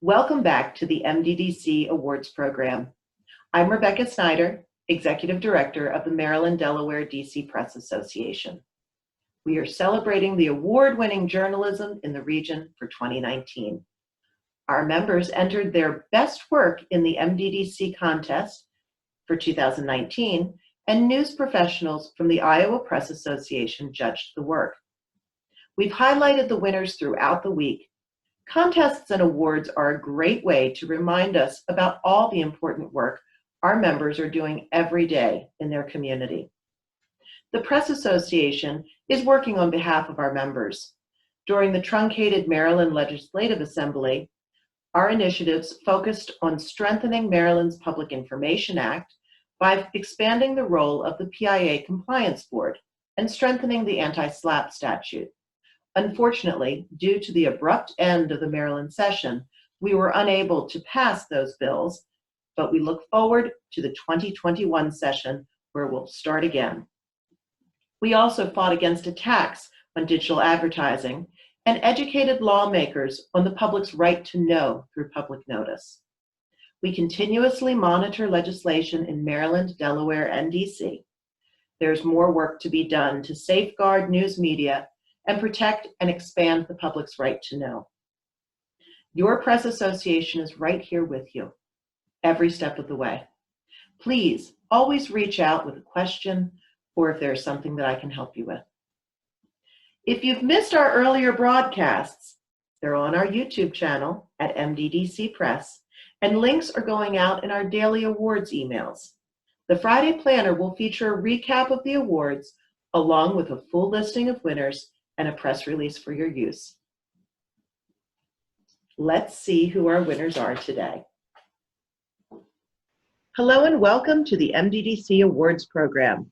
Welcome back to the MDDC Awards program. I'm Rebecca Snyder, Executive Director of the Maryland-Delaware DC Press Association. We are celebrating the award-winning journalism in the region for 2019. Our members entered their best work in the MDDC contest for 2019, and news professionals from the Iowa Press Association judged the work. We've highlighted the winners throughout the week. Contests and awards are a great way to remind us about all the important work our members are doing every day in their community. The Press Association is working on behalf of our members. During the truncated Maryland Legislative Assembly, our initiatives focused on strengthening Maryland's Public Information Act by expanding the role of the PIA Compliance Board and strengthening the anti-SLAPP statute. Unfortunately, due to the abrupt end of the Maryland session, we were unable to pass those bills, but we look forward to the 2021 session where we'll start again. We also fought against attacks on digital advertising and educated lawmakers on the public's right to know through public notice. We continuously monitor legislation in Maryland, Delaware, and DC. There's more work to be done to safeguard news media and protect and expand the public's right to know. Your Press Association is right here with you, every step of the way. Please always reach out with a question or if there's something that I can help you with. If you've missed our earlier broadcasts, they're on our YouTube channel at MDDC Press, and links are going out in our daily awards emails. The Friday Planner will feature a recap of the awards along with a full listing of winners and a press release for your use. Let's see who our winners are today. Hello and welcome to the MDDC Awards program.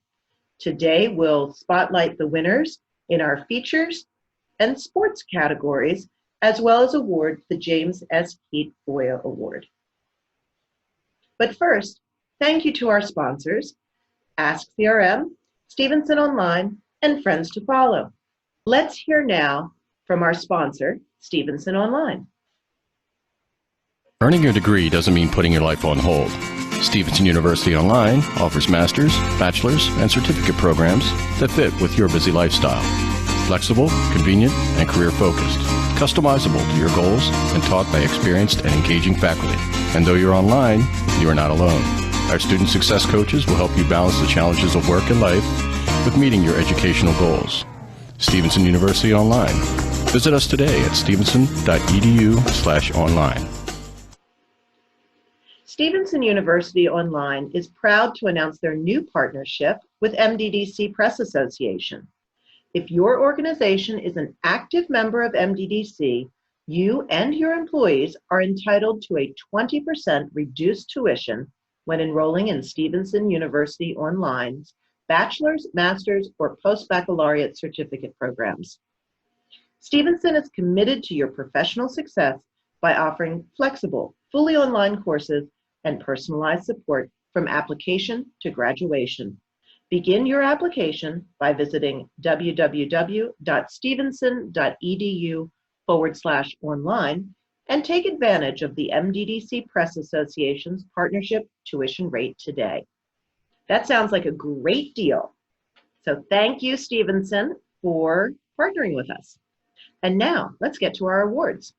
Today we'll spotlight the winners in our features and sports categories, as well as award the James S. Keat FOIA Award. But first, thank you to our sponsors, Ask CRM, Stevenson Online, and Friends to Follow. Let's hear now from our sponsor, Stevenson Online. Earning your degree doesn't mean putting your life on hold. Stevenson University Online offers master's, bachelor's, and certificate programs that fit with your busy lifestyle. Flexible, convenient, and career-focused. Customizable to your goals and taught by experienced and engaging faculty. And though you're online, you are not alone. Our student success coaches will help you balance the challenges of work and life with meeting your educational goals. Stevenson University Online. Visit us today at stevenson.edu/online. Stevenson University Online is proud to announce their new partnership with MDDC Press Association. If your organization is an active member of MDDC, you and your employees are entitled to a 20% reduced tuition when enrolling in Stevenson University Online's bachelor's, master's, or post-baccalaureate certificate programs. Stevenson is committed to your professional success by offering flexible, fully online courses and personalized support from application to graduation. Begin your application by visiting www.stevenson.edu/online and take advantage of the MDDC Press Association's partnership tuition rate today. That sounds like a great deal. So thank you, Stevenson, for partnering with us. And now let's get to our awards.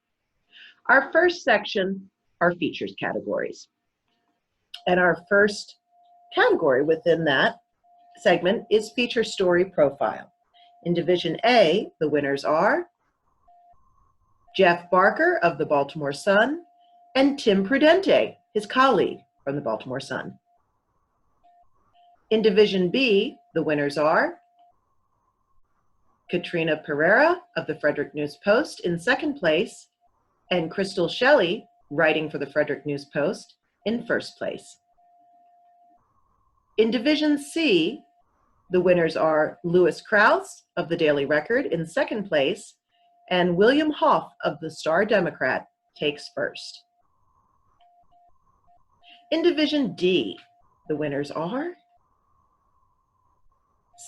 Our first section are features categories. And our first category within that segment is feature story profile. In Division A, the winners are Jeff Barker of the Baltimore Sun and Tim Prudente, his colleague from the Baltimore Sun. In Division B, the winners are Katrina Pereira of the Frederick News Post in second place and Crystal Shelley, writing for the Frederick News Post, in first place. In Division C, the winners are Louis Krause of the Daily Record in second place and William Hoff of the Star Democrat takes first. In Division D, the winners are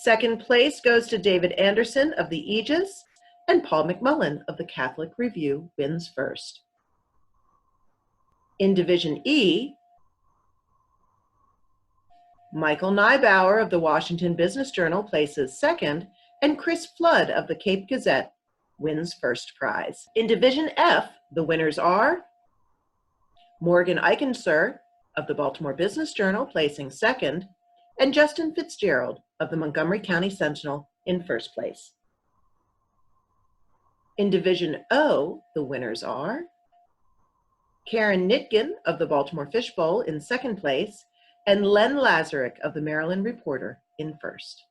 second place goes to David Anderson of the Aegis, and Paul McMullen of the Catholic Review wins first. In Division E, Michael Neibauer of the Washington Business Journal places second, and Chris Flood of the Cape Gazette wins first prize. In Division F, the winners are Morgan Eichenser of the Baltimore Business Journal placing second, and Justin Fitzgerald of the Montgomery County Sentinel in first place. In Division O, the winners are Karen Nitkin of the Baltimore Fishbowl in second place, and Len Lazarick of the Maryland Reporter in first.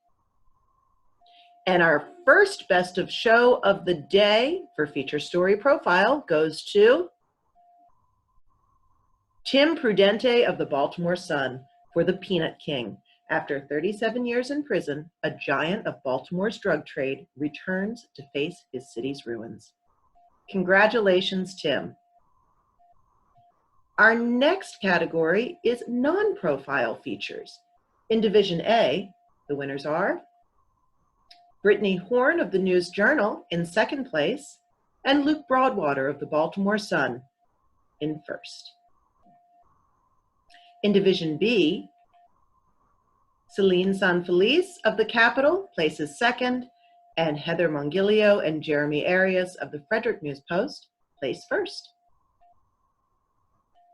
And our first Best of Show of the day for Feature Story Profile goes to Tim Prudente of the Baltimore Sun for The Peanut King. After 37 years in prison, a giant of Baltimore's drug trade returns to face his city's ruins. Congratulations, Tim. Our next category is non-profile features. In Division A, the winners are Brittany Horn of the News Journal in second place, and Luke Broadwater of the Baltimore Sun in first. In Division B, Celine Sanfelice of the Capitol places second, and Heather Mongilio and Jeremy Arias of the Frederick News Post place first.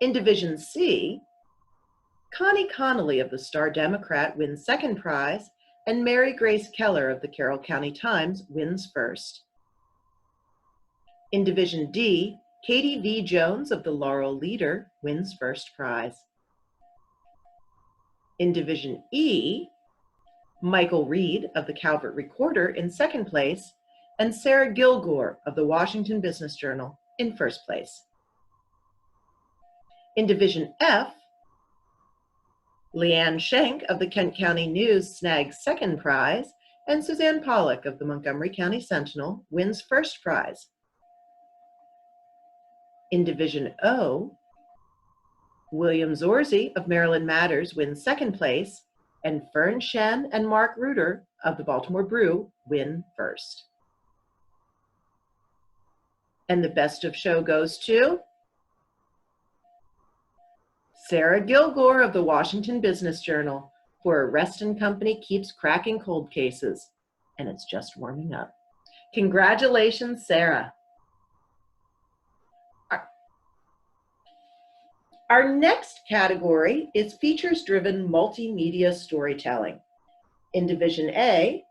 In Division C, Connie Connolly of the Star Democrat wins second prize, and Mary Grace Keller of the Carroll County Times wins first. In Division D, Katie V. Jones of the Laurel Leader wins first prize. In Division E, Michael Reed of the Calvert Recorder in second place, and Sarah Gilgore of the Washington Business Journal in first place. In Division F, Leanne Schenk of the Kent County News snags second prize, and Suzanne Pollock of the Montgomery County Sentinel wins first prize. In Division O, William Zorzi of Maryland Matters wins second place, and Fern Shen and Mark Reuter of the Baltimore Brew win first. And the Best of Show goes to Sarah Gilgore of the Washington Business Journal for Arrest and Company keeps cracking cold cases, and it's just warming up. Congratulations, Sarah. Our next category is features-driven multimedia storytelling. In Division A,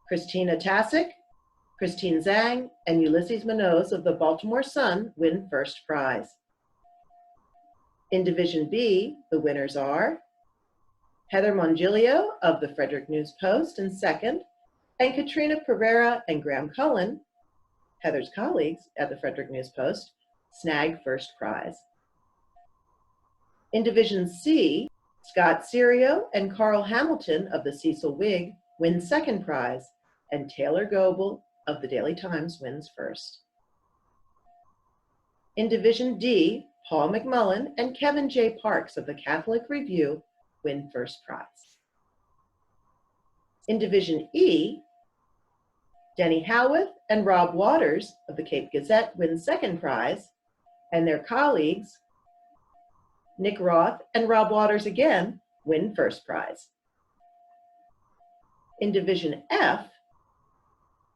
Christina Tasic, Christine Zhang, and Ulysses Munoz of the Baltimore Sun win first prize. In Division B, the winners are Heather Mongilio of the Frederick News Post in second, and Katrina Pereira and Graham Cullen, Heather's colleagues at the Frederick News Post, snag first prize. In Division C, Scott Serio and Carl Hamilton of the Cecil Whig win second prize, and Taylor Goebel of the Daily Times wins first. In Division D, Paul McMullen and Kevin J. Parks of the Catholic Review win first prize. In Division E, Denny Howarth and Rob Waters of the Cape Gazette win second prize, and their colleagues, Nick Roth and Rob Waters again, win first prize. In Division F,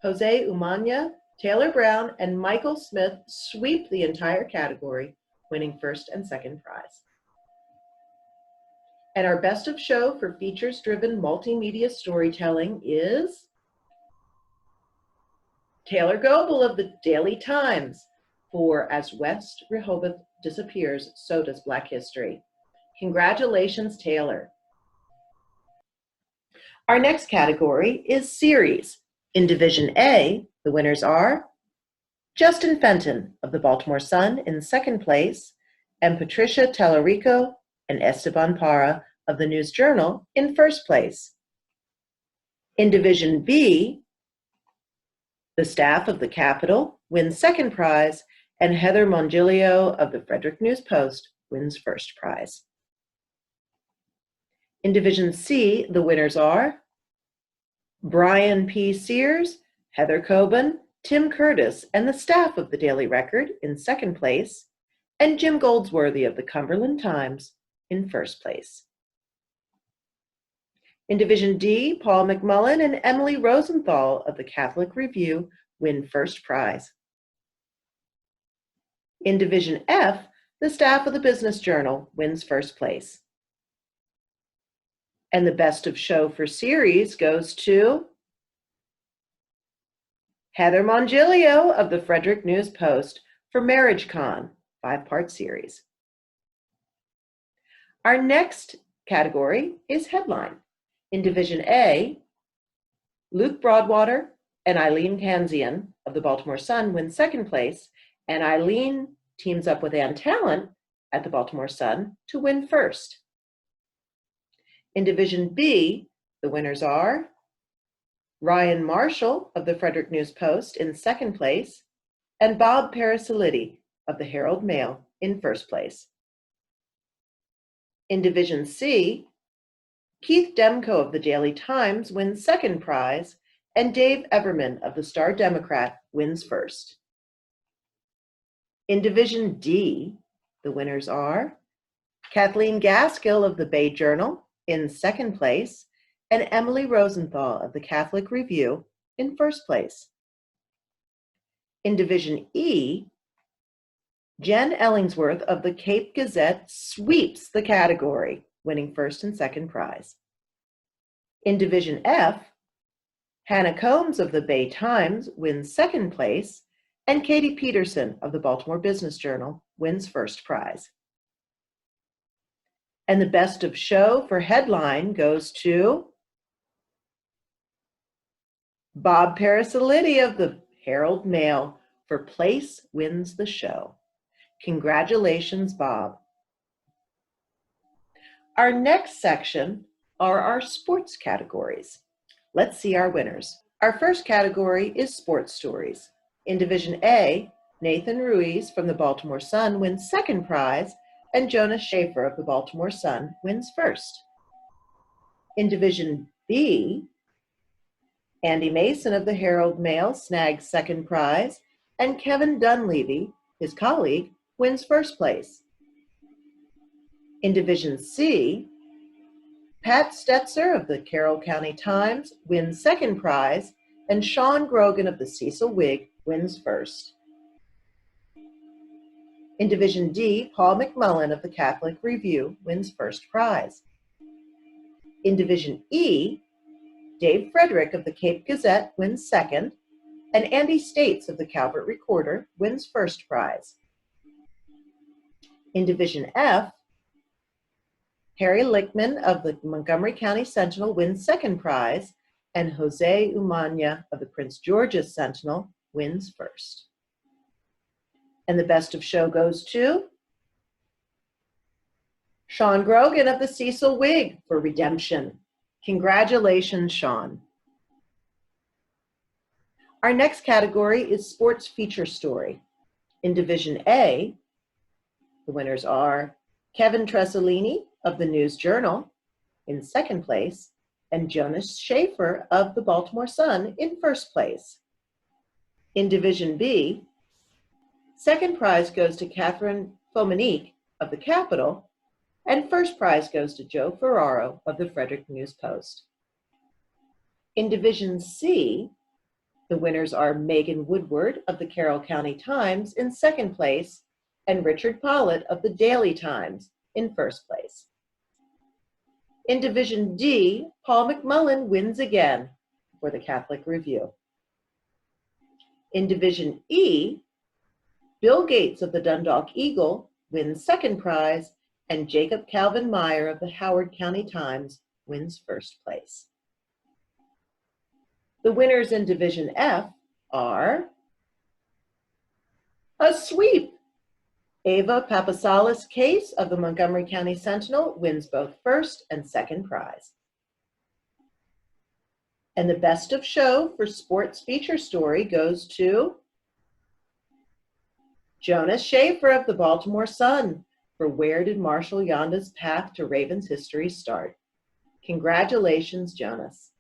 Jose Umania, Taylor Brown, and Michael Smith sweep the entire category, winning first and second prize. And our Best of Show for features-driven multimedia storytelling is Taylor Goebel of the Daily Times for As West Rehoboth Disappears, So Does Black History. Congratulations, Taylor. Our next category is series. In Division A, the winners are Justin Fenton of the Baltimore Sun in second place, and Patricia Tallarico and Esteban Parra of the News Journal in first place. In Division B, the staff of the Capitol wins second prize, and Heather Mongilio of the Frederick News Post wins first prize. In Division C, the winners are Brian P. Sears, Heather Coben, Tim Curtis, and the staff of the Daily Record in second place, and Jim Goldsworthy of the Cumberland Times in first place. In Division D, Paul McMullen and Emily Rosenthal of the Catholic Review win first prize. In Division F, the staff of the Business Journal wins first place. And the Best of Show for Series goes to Heather Mongilio of the Frederick News Post for Marriage Con, 5-part series. Our next category is Headline. In Division A, Luke Broadwater and Eileen Kanzian of the Baltimore Sun win second place, and Eileen teams up with Ann Talent at the Baltimore Sun to win first. In Division B, the winners are Ryan Marshall of the Frederick News Post in second place, and Bob Parasiliti of the Herald Mail in first place. In Division C, Keith Demko of the Daily Times wins second prize, and Dave Everman of the Star Democrat wins first. In Division D, the winners are Kathleen Gaskill of the Bay Journal in second place, and Emily Rosenthal of the Catholic Review in first place. In Division E, Jen Ellingsworth of the Cape Gazette sweeps the category, winning first and second prize. In Division F, Hannah Combs of the Bay Times wins second place, and Katie Peterson of the Baltimore Business Journal wins first prize. And the Best of Show for Headline goes to Bob Parasiliti of the Herald Mail for Place Wins the Show. Congratulations, Bob. Our next section are our sports categories. Let's see our winners. Our first category is sports stories. In Division A, Nathan Ruiz from the Baltimore Sun wins second prize, and Jonas Schaefer of the Baltimore Sun wins first. In Division B, Andy Mason of the Herald Mail snags second prize, and Kevin Dunleavy, his colleague, wins first place. In Division C, Pat Stetzer of the Carroll County Times wins second prize, and Sean Grogan of the Cecil Whig wins first. In Division D, Paul McMullen of the Catholic Review wins first prize. In Division E, Dave Frederick of the Cape Gazette wins second, and Andy States of the Calvert Recorder wins first prize. In Division F, Harry Lichtman of the Montgomery County Sentinel wins second prize, and Jose Umana of the Prince George's Sentinel wins first. And the Best of Show goes to Sean Grogan of the Cecil Whig for Redemption. Congratulations, Sean. Our next category is Sports Feature Story. In Division A, the winners are Kevin Tressolini of the News Journal in second place, and Jonas Schaefer of the Baltimore Sun in first place. In Division B, second prize goes to Catherine Fomenique of the Capitol, and first prize goes to Joe Ferraro of the Frederick News Post. In Division C, the winners are Megan Woodward of the Carroll County Times in second place, and Richard Pollitt of the Daily Times in first place. In Division D, Paul McMullen wins again for the Catholic Review. In Division E, Bill Gates of the Dundalk Eagle wins second prize, and Jacob Calvin Meyer of the Howard County Times wins first place. The winners in Division F are a sweep. Ava Papasalis Case of the Montgomery County Sentinel wins both first and second prize. And the Best of Show for Sports Feature Story goes to Jonas Schaefer of the Baltimore Sun for Where Did Marshall Yanda's Path to Ravens History Start? Congratulations, Jonas.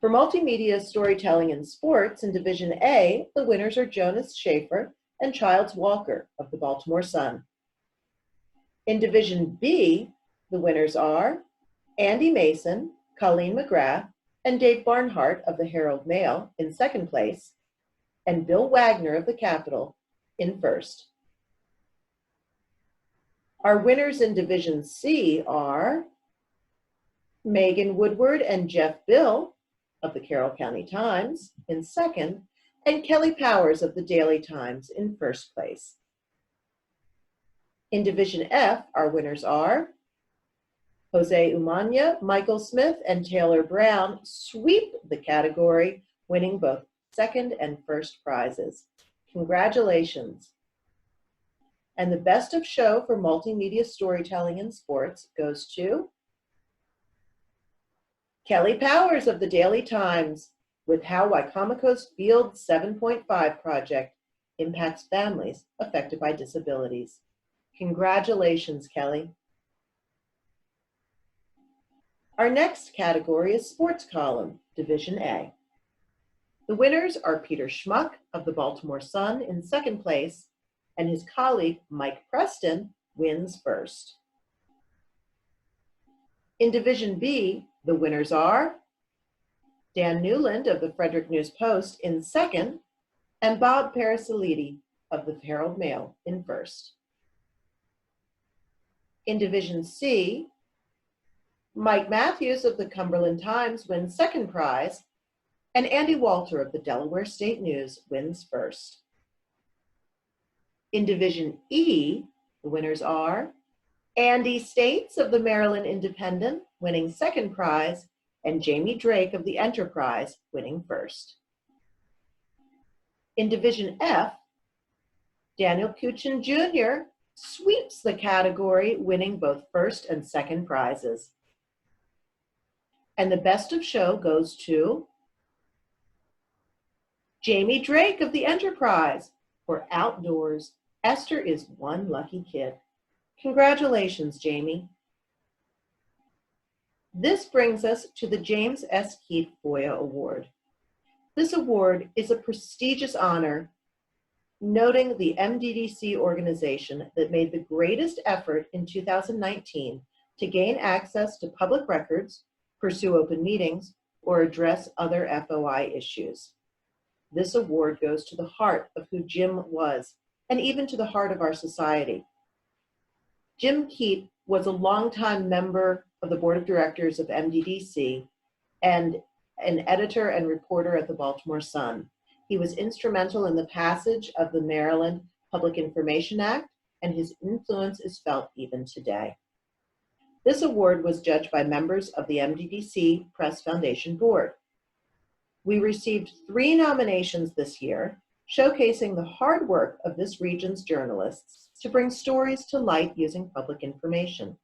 For multimedia storytelling in sports in Division A, the winners are Jonas Schaefer and Childs Walker of the Baltimore Sun. In Division B, the winners are Andy Mason, Colleen McGrath, and Dave Barnhart of the Herald Mail in second place, and Bill Wagner of the Capitol in first. Our winners in Division C are Megan Woodward and Jeff Bill of the Carroll County Times in second, and Kelly Powers of the Daily Times in first place. In Division F, our winners are Jose Umania, Michael Smith, and Taylor Brown sweep the category, winning both second and first prizes. Congratulations. And the best of show for multimedia storytelling in sports goes to Kelly Powers of the Daily Times with How Wicomico's Field 7.5 project impacts families affected by disabilities. Congratulations, Kelly. Our next category is Sports Column, Division A. The winners are Peter Schmuck of the Baltimore Sun in second place, and his colleague Mike Preston wins first. In Division B, the winners are Dan Newland of the Frederick News Post in second, and Bob Parasiliti of the Herald Mail in first. In Division C, Mike Matthews of the Cumberland Times wins second prize, and Andy Walter of the Delaware State News wins first. In Division E, the winners are Andy States of the Maryland Independent winning second prize, and Jamie Drake of the Enterprise winning first. In Division F, Daniel Kuchin Jr. sweeps the category, winning both first and second prizes. And the best of show goes to Jamie Drake of the Enterprise for Outdoors. Esther is one lucky kid. Congratulations, Jamie. This brings us to the James S. Keat FOIA Award. This award is a prestigious honor noting the MDDC organization that made the greatest effort in 2019 to gain access to public records, pursue open meetings, or address other FOI issues. This award goes to the heart of who Jim was, and even to the heart of our society. Jim Keat was a longtime member of the board of directors of MDDC and an editor and reporter at the Baltimore Sun. He was instrumental in the passage of the Maryland Public Information Act, and his influence is felt even today. This award was judged by members of the MDDC Press Foundation board. We received 3 nominations this year, showcasing the hard work of this region's journalists to bring stories to light using public information.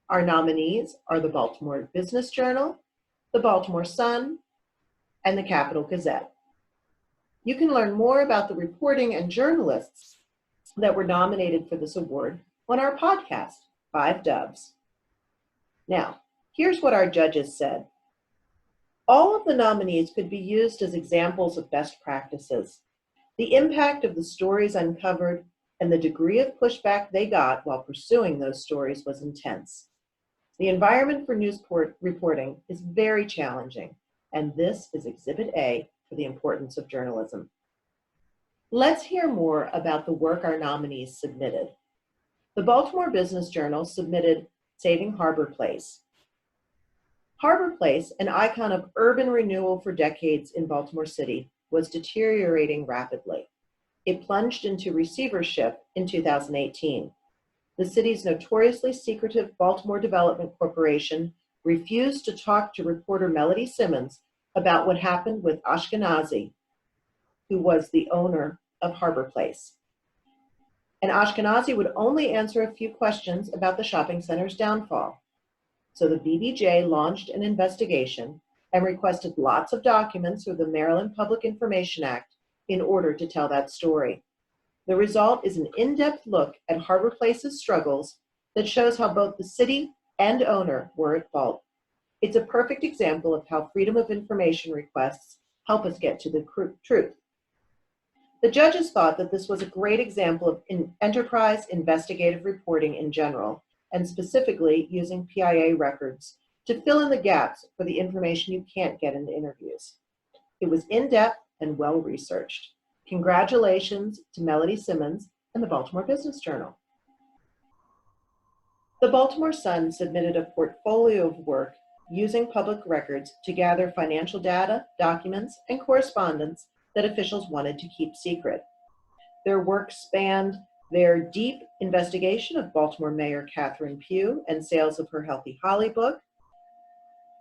Our nominees are the Baltimore Business Journal, the Baltimore Sun, and the Capitol Gazette. You can learn more about the reporting and journalists that were nominated for this award on our podcast, 5 Doves. Now, here's what our judges said. All of the nominees could be used as examples of best practices. The impact of the stories uncovered and the degree of pushback they got while pursuing those stories was intense. The environment for news reporting is very challenging, and this is Exhibit A for the importance of journalism. Let's hear more about the work our nominees submitted. The Baltimore Business Journal submitted Saving Harbor Place. Harbor Place, an icon of urban renewal for decades in Baltimore City, was deteriorating rapidly. It plunged into receivership in 2018. The city's notoriously secretive Baltimore Development Corporation refused to talk to reporter Melody Simmons about what happened with Ashkenazi, who was the owner of Harbor Place. And Ashkenazi would only answer a few questions about the shopping center's downfall. So the BBJ launched an investigation and requested lots of documents through the Maryland Public Information Act in order to tell that story. The result is an in-depth look at Harbor Place's struggles that shows how both the city and owner were at fault. It's a perfect example of how freedom of information requests help us get to the truth. The judges thought that this was a great example of enterprise investigative reporting in general, and specifically using PIA records to fill in the gaps for the information you can't get in the interviews. It was in-depth and well-researched. Congratulations to Melody Simmons and the Baltimore Business Journal. The Baltimore Sun submitted a portfolio of work using public records to gather financial data, documents, and correspondence that officials wanted to keep secret. Their work spanned their deep investigation of Baltimore Mayor Catherine Pugh and sales of her Healthy Holly book,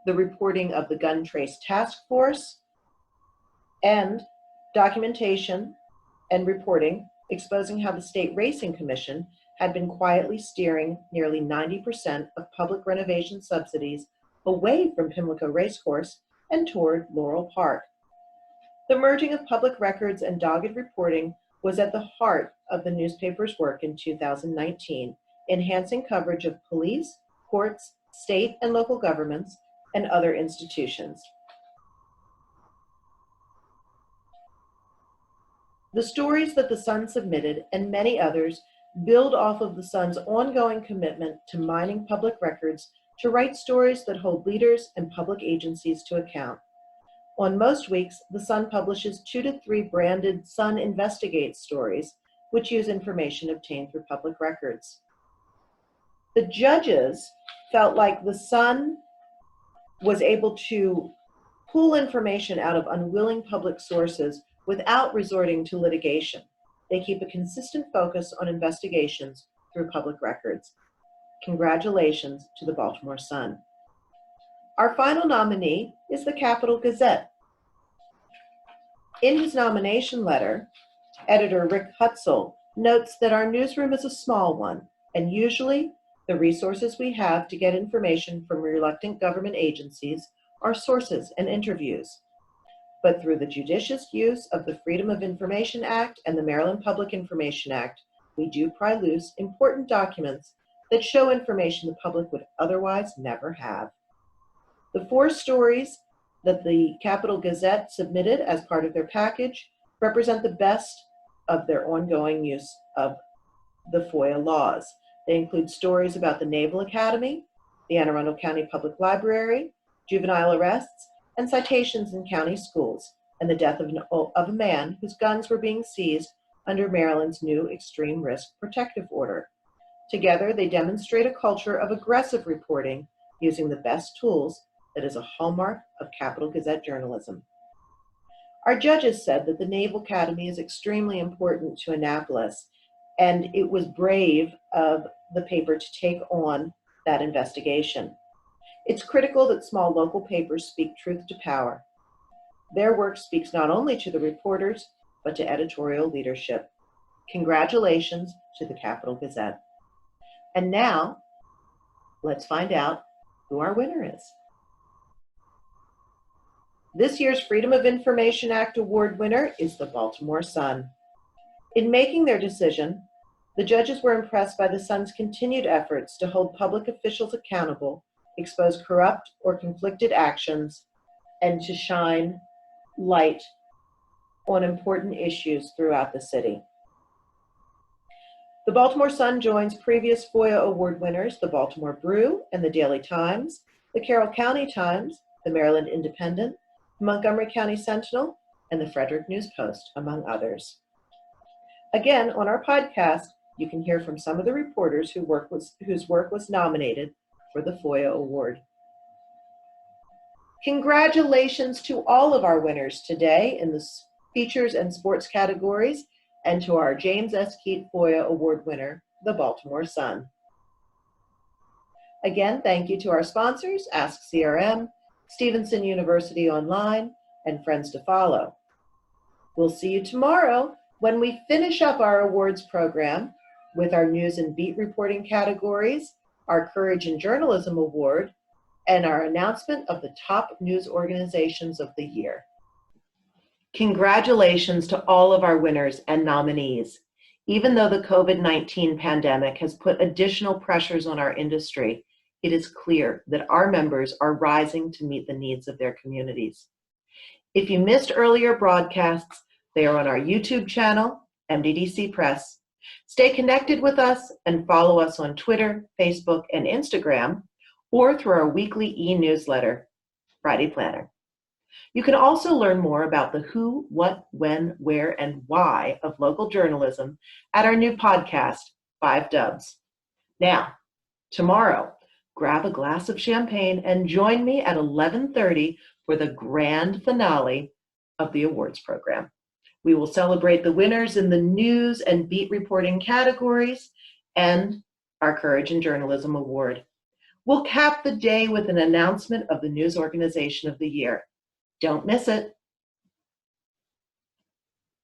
the reporting of the Gun Trace Task Force, and documentation and reporting exposing how the State Racing Commission had been quietly steering nearly 90% of public renovation subsidies away from Pimlico Racecourse and toward Laurel Park. The merging of public records and dogged reporting was at the heart of the newspaper's work in 2019, enhancing coverage of police, courts, state and local governments, and other institutions. The stories that the Sun submitted, and many others, build off of the Sun's ongoing commitment to mining public records to write stories that hold leaders and public agencies to account. On most weeks, the Sun publishes 2 to 3 branded Sun Investigates stories, which use information obtained through public records. The judges felt like the Sun was able to pull information out of unwilling public sources without resorting to litigation. They keep a consistent focus on investigations through public records. Congratulations to the Baltimore Sun. Our final nominee is the Capital Gazette. In his nomination letter, editor Rick Hutzel notes that our newsroom is a small one, and usually the resources we have to get information from reluctant government agencies are sources and interviews. But through the judicious use of the Freedom of Information Act and the Maryland Public Information Act, we do pry loose important documents that show information the public would otherwise never have. The 4 stories that the Capital Gazette submitted as part of their package represent the best of their ongoing use of the FOIA laws. They include stories about the Naval Academy, the Anne Arundel County Public Library, juvenile arrests, and citations in county schools, and the death of a man whose guns were being seized under Maryland's new extreme risk protective order. Together, they demonstrate a culture of aggressive reporting using the best tools that is a hallmark of Capital Gazette journalism. Our judges said that the Naval Academy is extremely important to Annapolis, and it was brave of the paper to take on that investigation. It's critical that small local papers speak truth to power. Their work speaks not only to the reporters, but to editorial leadership. Congratulations to the Capital Gazette. And now, let's find out who our winner is. This year's Freedom of Information Act Award winner is the Baltimore Sun. In making their decision, the judges were impressed by the Sun's continued efforts to hold public officials accountable, expose corrupt or conflicted actions, and to shine light on important issues throughout the city. The Baltimore Sun joins previous FOIA Award winners, the Baltimore Brew and the Daily Times, the Carroll County Times, the Maryland Independent, the Montgomery County Sentinel, and the Frederick News Post, among others. Again, on our podcast, you can hear from some of the reporters whose work was nominated for the FOIA Award. Congratulations to all of our winners today in the features and sports categories, and to our James S. Keat FOIA Award winner, the Baltimore Sun. Again, thank you to our sponsors, Ask CRM, Stevenson University Online, and Friends to Follow. We'll see you tomorrow when we finish up our awards program with our news and beat reporting categories, our Courage in Journalism Award, and our announcement of the top news organizations of the year. Congratulations to all of our winners and nominees. Even though the COVID-19 pandemic has put additional pressures on our industry, it is clear that our members are rising to meet the needs of their communities. If you missed earlier broadcasts, They are on our YouTube channel, MDDC Press. Stay connected with us and follow us on Twitter, Facebook, and Instagram, or through our weekly e-newsletter, Friday Planner. You can also learn more about the who, what, when, where, and why of local journalism at our new podcast, 5 Dubs. Now, tomorrow, grab a glass of champagne and join me at 11:30 for the grand finale of the awards program. We will celebrate the winners in the news and beat reporting categories and our Courage in Journalism Award. We'll cap the day with an announcement of the News Organization of the Year. Don't miss it.